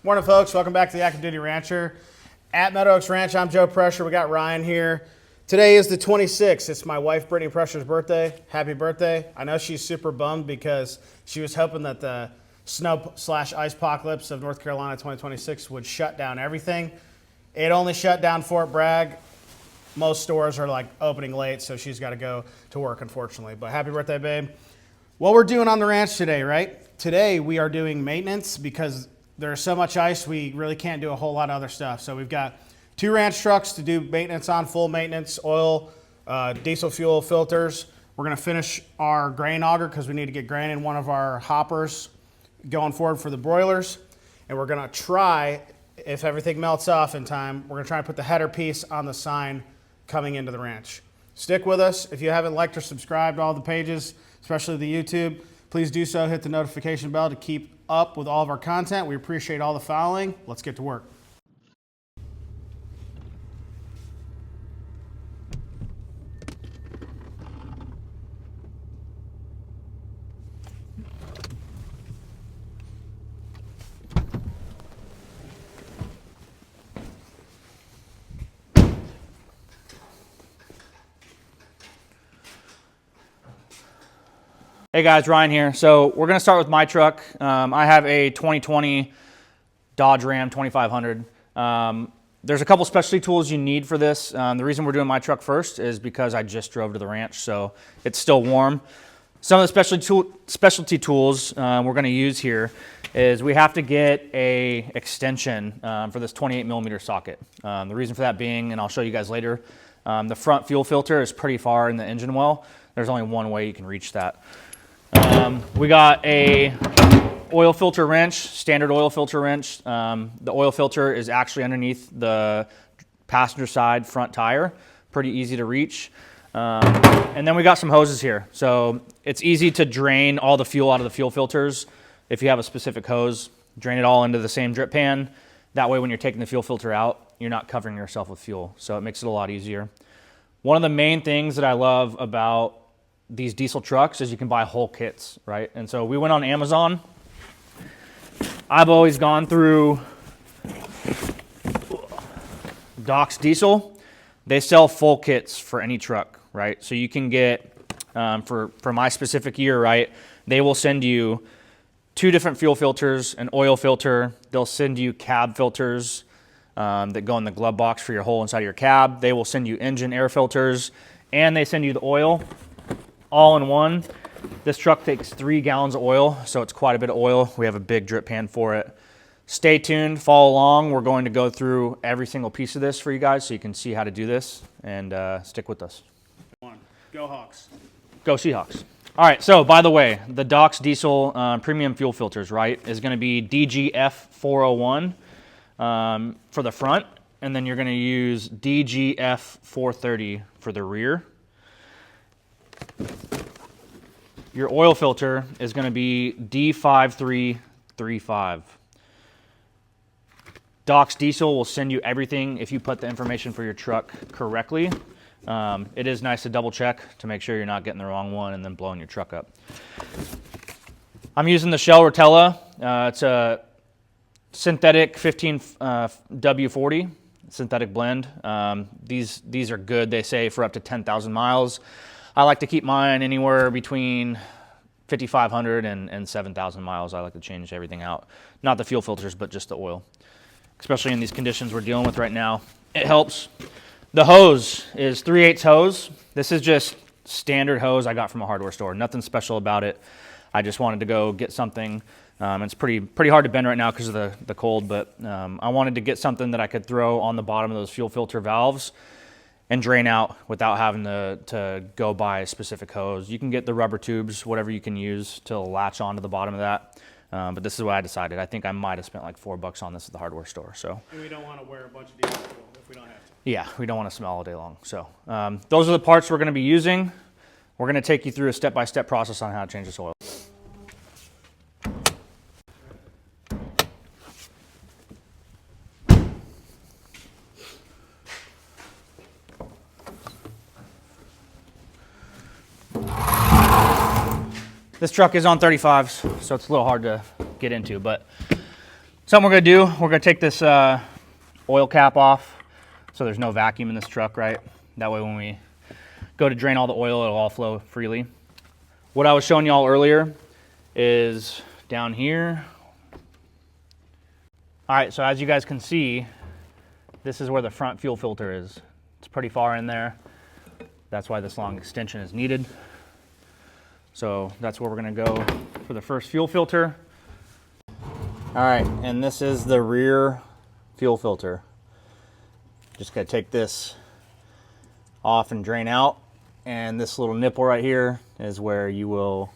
Morning, folks. Welcome back to the Active Duty Rancher. At Meadow Ranch, I'm Joe Pressure. We got Ryan here. Today is the 26th. It's my wife, Brittany Pressure's birthday. Happy birthday. I know she's super bummed because she was hoping that the snow/ice apocalypse of North Carolina 2026 would shut down everything. It only shut down Fort Bragg. Most stores are like opening late, so she's got to go to work, unfortunately. But happy birthday, babe. What we're doing on the ranch today, right? Today we are doing maintenance because there's so much ice, we really can't do a whole lot of other stuff. So we've got 2 ranch trucks to do maintenance on, full maintenance, oil, diesel fuel filters. We're gonna finish our grain auger because we need to get grain in one of our hoppers going forward for the broilers. And we're gonna try, if everything melts off in time, we're gonna try and put the header piece on the sign coming into the ranch. Stick with us. If you haven't liked or subscribed to all the pages, especially the YouTube, please do so. Hit the notification bell to keep up with all of our content. We appreciate all the following. Let's get to work. Hey guys, Ryan here. So we're gonna start with my truck. I have a 2020 Dodge Ram 2500. There's a couple specialty tools you need for this. The reason we're doing my truck first is because I just drove to the ranch, so it's still warm. Some of the specialty tools we're gonna use here is we have to get a extension for this 28 millimeter socket. The reason for that being, and I'll show you guys later, the front fuel filter is pretty far in the engine well. There's only one way you can reach that. We got a oil filter wrench, standard oil filter wrench. The oil filter is actually underneath the passenger side front tire, pretty easy to reach. And then we got some hoses here. So it's easy to drain all the fuel out of the fuel filters. If you have a specific hose, drain it all into the same drip pan. That way when you're taking the fuel filter out, you're not covering yourself with fuel. So it makes it a lot easier. One of the main things that I love about these diesel trucks is you can buy whole kits, right? And so we went on Amazon. I've always gone through Doc's Diesel. They sell full kits for any truck, right? So you can get, for my specific year, right, they will send you 2 different fuel filters, an oil filter. They'll send you cab filters that go in the glove box for your hole inside of your cab. They will send you engine air filters, and they send you the oil all in one. This truck takes 3 gallons of oil, so it's quite a bit of oil. We have a big drip pan for it. Stay tuned, follow along. We're going to go through every single piece of this for you guys so you can see how to do this, and stick with us. Go Hawks. Go Seahawks. All right, so by the way, the Doc's Diesel premium fuel filters, right, is gonna be DGF 401 for the front, and then you're gonna use DGF 430 for the rear. Your oil filter is going to be D5335. Doc's Diesel will send you everything if you put the information for your truck correctly. It is nice to double check to make sure you're not getting the wrong one and then blowing your truck up. I'm using the Shell Rotella. It's a synthetic 15W40 synthetic blend. These are good, they say, for up to 10,000 miles. I like to keep mine anywhere between 5,500 and 7,000 miles. I like to change everything out. Not the fuel filters, but just the oil. Especially in these conditions we're dealing with right now. It helps. The hose is 3/8 hose. This is just standard hose I got from a hardware store. Nothing special about it. I just wanted to go get something. It's pretty hard to bend right now because of the cold, but I wanted to get something that I could throw on the bottom of those fuel filter valves and drain out without having to go buy a specific hose. You can get the rubber tubes, whatever you can use to latch onto the bottom of that. But this is what I decided. I think I might have spent like $4 on this at the hardware store. So. And we don't want to wear a bunch of diesel fuel if we don't have to. Yeah, we don't want to smell all day long. So those are the parts we're going to be using. We're going to take you through a step-by-step process on how to change this oil. This truck is on 35s, so it's a little hard to get into, but Something we're gonna do, we're gonna take this oil cap off so there's no vacuum in this truck, right? That way when we go to drain all the oil, it'll all flow freely. What I was showing y'all earlier is down here. All right, so as you guys can see, this is where the front fuel filter is. It's pretty far in there. That's why this long extension is needed. So that's where we're gonna go for the first fuel filter. All right, and this is the rear fuel filter. Just gotta take this off and drain out. And this little nipple right here is where you will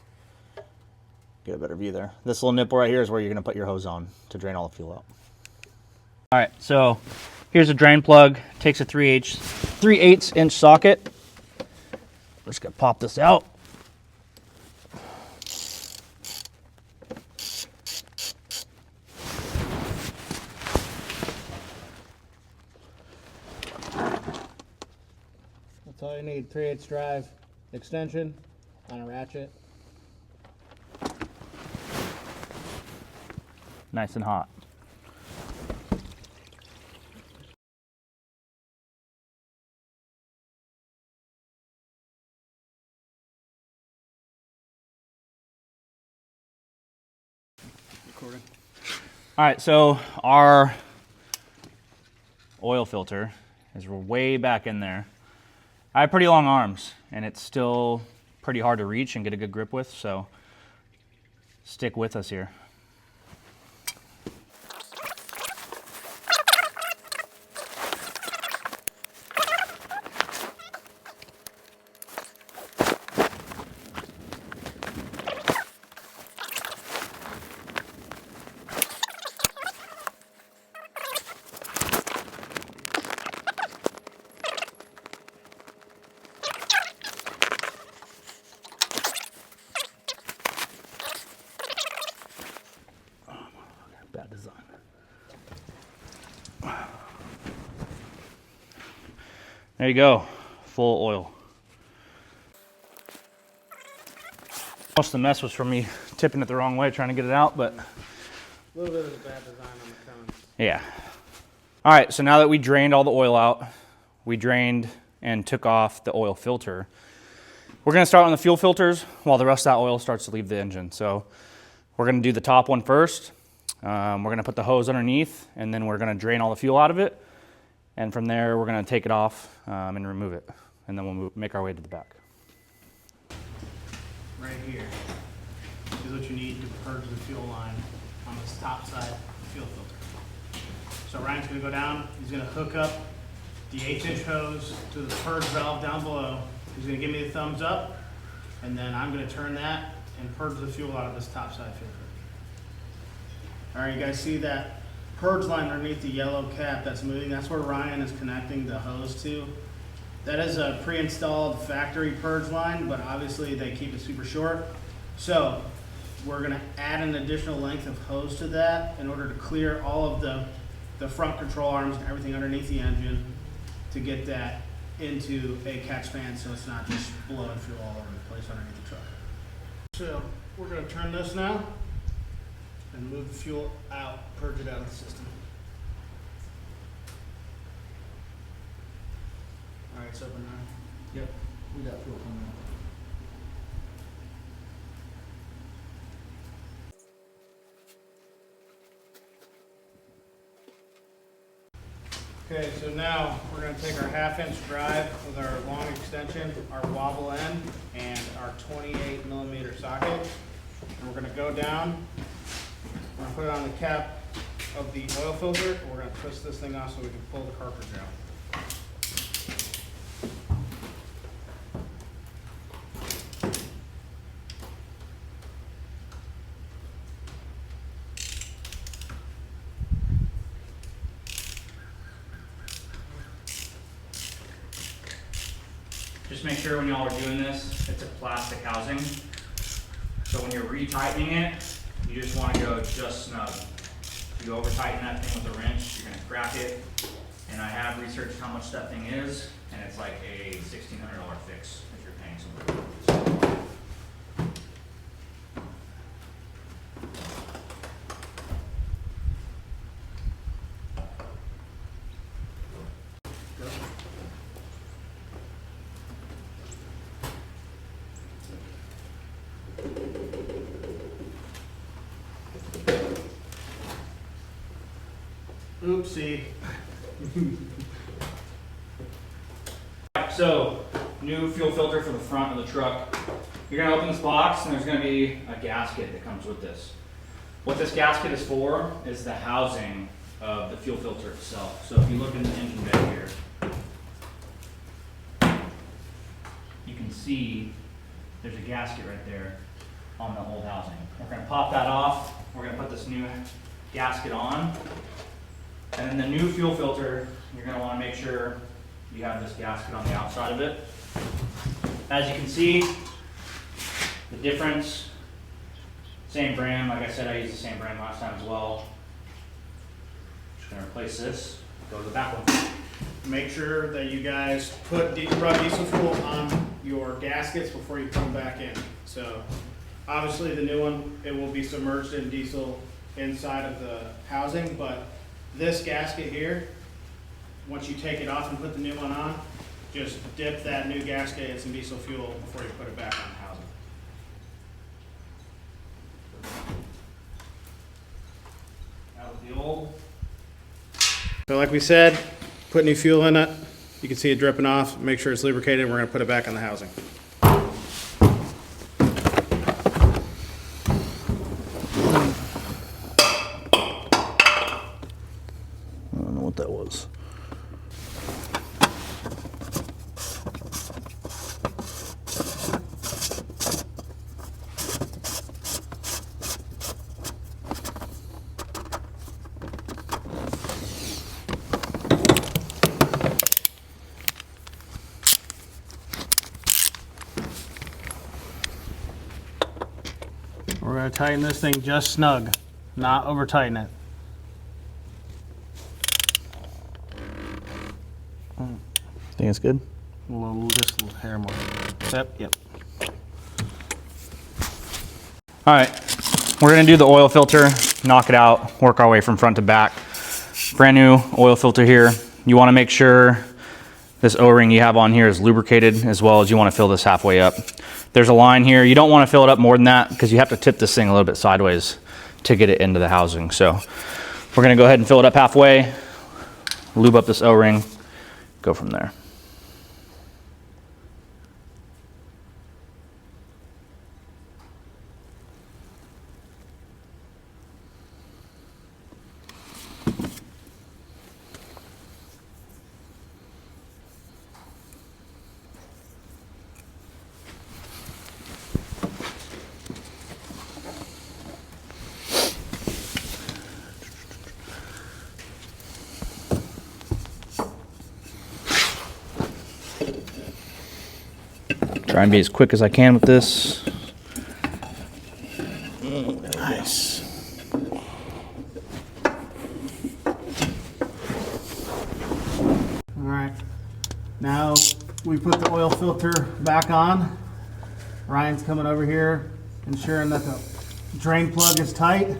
get a better view there. This little nipple right here is where you're gonna put your hose on to drain all the fuel out. All right, so here's a drain plug. Takes a 3/8 inch socket. We're just gonna pop this out. That's all you need, 3/8 drive extension on a ratchet. Nice and hot. Recording. All right, so our oil filter is way back in there. I have pretty long arms, and it's still pretty hard to reach and get a good grip with, so stick with us here. Bad design. There you go, full oil. Most of the mess was from me tipping it the wrong way, trying to get it out, but A little bit of a bad design on the Cummins. yeah. All right, so now that we drained all the oil out, we drained and took off the oil filter. We're gonna start on the fuel filters while the rest of that oil starts to leave the engine. So we're gonna do the top one first. We're gonna put the hose underneath, and then we're gonna drain all the fuel out of it. And from there, we're gonna take it off and remove it. And then we'll make our way to the back. Right here is what you need to purge the fuel line on this top side fuel filter. So Ryan's gonna go down, he's gonna hook up the 1/8 inch hose to the purge valve down below. He's gonna give me the thumbs up, and then I'm gonna turn that and purge the fuel out of this top side filter. All right, you guys see that purge line underneath the yellow cap that's moving? That's where Ryan is connecting the hose to. That is a pre-installed factory purge line, but obviously they keep it super short. So we're gonna add an additional length of hose to that in order to clear all of the front control arms and everything underneath the engine to get that into a catch fan so it's not just blowing fuel all over the place underneath the truck. So we're gonna turn this now and move the fuel out, purge it out of the system. All right, it's open now. Yep, we got fuel coming out. Okay, so now we're gonna take our 1/2 inch drive with our long extension, our wobble end, and our 28 millimeter socket. And we're gonna go down, we're gonna put it on the cap of the oil filter, and we're gonna twist this thing off so we can pull the cartridge out. Just make sure when y'all are doing this, it's a plastic housing. So when you're retightening it, you just want to go just snug. If you over tighten that thing with a wrench, you're going to crack it. And I have researched how much that thing is, and it's like a $1,600 fix if you're paying somebody. Oopsie. So, new fuel filter for the front of the truck. You're gonna open this box and there's gonna be a gasket that comes with this. What this gasket is for is the housing of the fuel filter itself. So if you look in the engine bay here, you can see there's a gasket right there on the old housing. We're gonna pop that off. We're gonna put this new gasket on. And then the new fuel filter, you're gonna wanna make sure you have this gasket on the outside of it. As you can see, the difference, same brand. Like I said, I used the same brand last time as well. Just gonna replace this, go to the back one. Make sure that you guys rub diesel fuel on your gaskets before you put them back in. So obviously the new one, it will be submerged in diesel inside of the housing, but this gasket here, once you take it off and put the new one on, just dip that new gasket in some diesel fuel before you put it back on the housing. That was the old. So like we said, put new fuel in it. You can see it dripping off. Make sure it's lubricated. We're going to put it back on the housing. I don't know what that was. We're going to tighten this thing just snug, not over tighten it. Think it's good? Just a little hair more. Yep. All right, we're gonna do the oil filter, knock it out, work our way from front to back. Brand new oil filter here. You wanna make sure this O-ring you have on here is lubricated, as well as you wanna fill this halfway up. There's a line here. You don't wanna fill it up more than that because you have to tip this thing a little bit sideways to get it into the housing. So we're gonna go ahead and fill it up halfway, lube up this O-ring, go from there. Try and be as quick as I can with this. Nice. All right. Now we put the oil filter back on. Ryan's coming over here, ensuring that the drain plug is tight.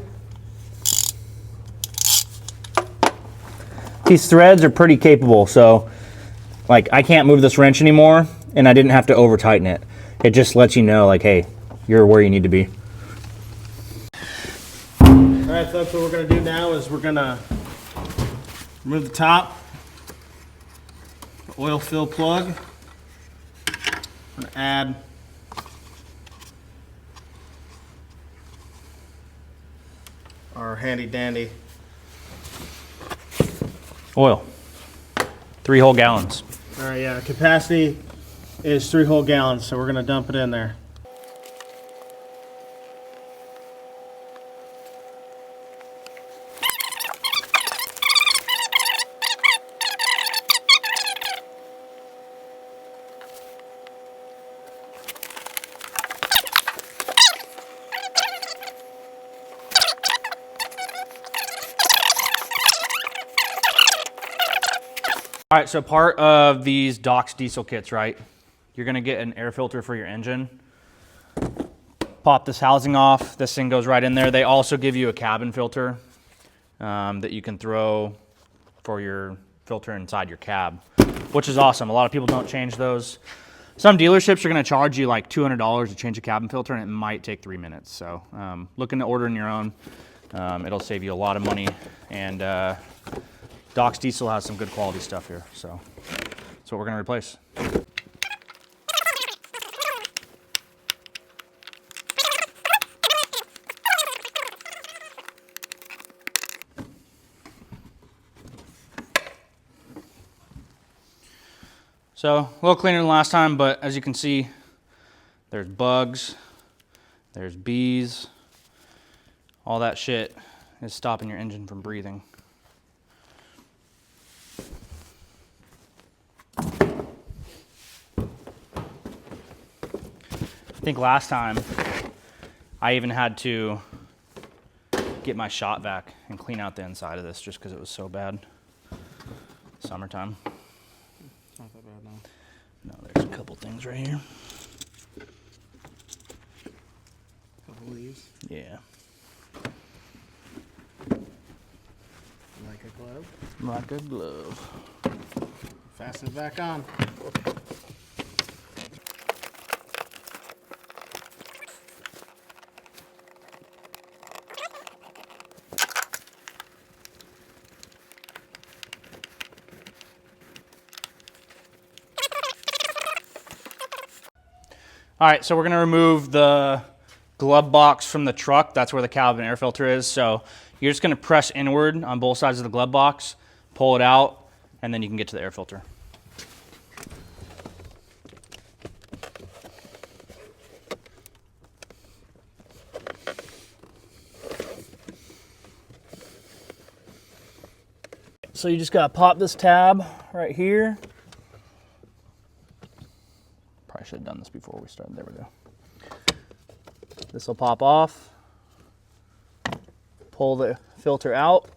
These threads are pretty capable, so like I can't move this wrench anymore and I didn't have to over tighten it. It just lets you know like, hey, you're where you need to be. All right, folks, what we're gonna do now is we're gonna remove the top, the oil fill plug. I'm gonna add our handy dandy Oil. 3 whole gallons. All right, yeah, capacity is 3 whole gallons, so we're gonna dump it in there. All right, so part of these Docs diesel kits, right? You're gonna get an air filter for your engine. Pop this housing off, this thing goes right in there. They also give you a cabin filter that you can throw for your filter inside your cab, which is awesome. A lot of people don't change those. Some dealerships are gonna charge you like $200 to change a cabin filter, and it might take 3 minutes. So look into ordering your own. It'll save you a lot of money, and Doc's Diesel has some good quality stuff here, so that's what we're gonna replace. So a little cleaner than last time, but as you can see, there's bugs, there's bees, all that shit is stopping your engine from breathing. I think last time I even had to get my shot vac and clean out the inside of this just because it was so bad. Summertime. It's not that bad now. No, there's a couple things right here. Couple leaves. Yeah. Like a glove. Like a glove. Fasten it back on. All right, so we're gonna remove the glove box from the truck. That's where the cabin air filter is. So you're just gonna press inward on both sides of the glove box, pull it out, and then you can get to the air filter. So you just gotta pop this tab right here. Probably should have done this before we started. There we go. This will pop off. Pull the filter out.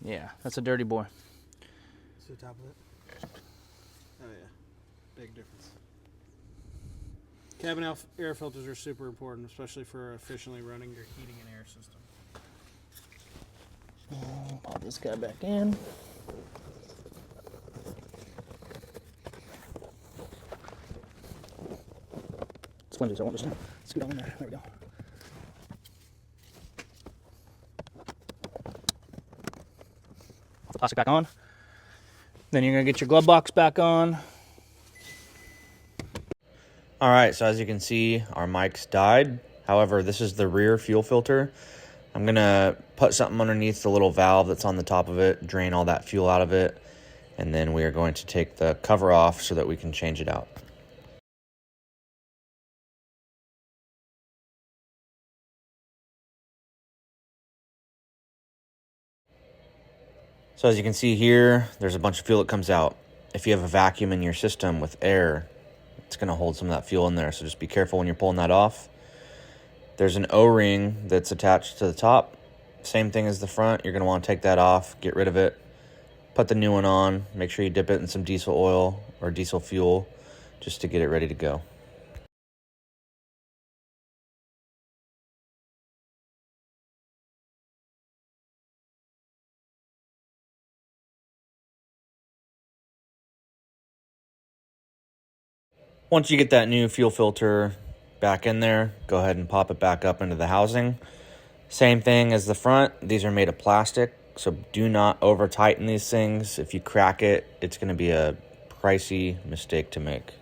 Yeah, that's a dirty boy. See the top of it? Oh yeah, big difference. Cabin air filters are super important, especially for efficiently running your heating and air system. Pop this guy back in. Splinters, I want to scoot on there. There we go. Put the plastic back on. Then you're gonna get your glove box back on. All right, so as you can see, our mics died. However, this is the rear fuel filter. I'm gonna put something underneath the little valve that's on the top of it, drain all that fuel out of it, and then we are going to take the cover off so that we can change it out. So as you can see here, there's a bunch of fuel that comes out. If you have a vacuum in your system with air, it's going to hold some of that fuel in there, so just be careful when you're pulling that off. There's an O-ring that's attached to the top. Same thing as the front. You're going to want to take that off, get rid of it, put the new one on, make sure you dip it in some diesel oil or diesel fuel just to get it ready to go. Once you get that new fuel filter back in there, go ahead and pop it back up into the housing. Same thing as the front. These are made of plastic, so do not over tighten these things. If you crack it, it's going to be a pricey mistake to make.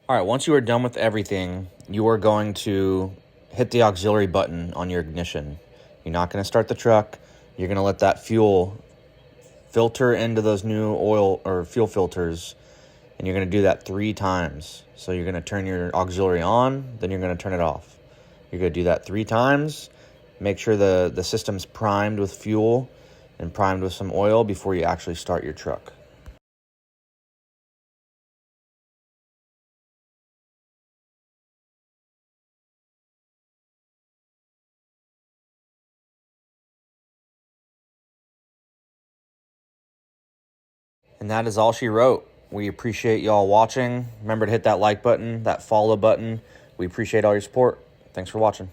All right, once you are done with everything, you are going to hit the auxiliary button on your ignition. You're not going to start the truck. You're going to let that fuel filter into those new oil or fuel filters, and you're going to do that 3 times. So you're going to turn your auxiliary on, then you're going to turn it off. You're going to do that 3 times. Make sure the system's primed with fuel and primed with some oil before you actually start your truck. And that is all she wrote. We appreciate y'all watching. Remember to hit that like button, that follow button. We appreciate all your support. Thanks for watching.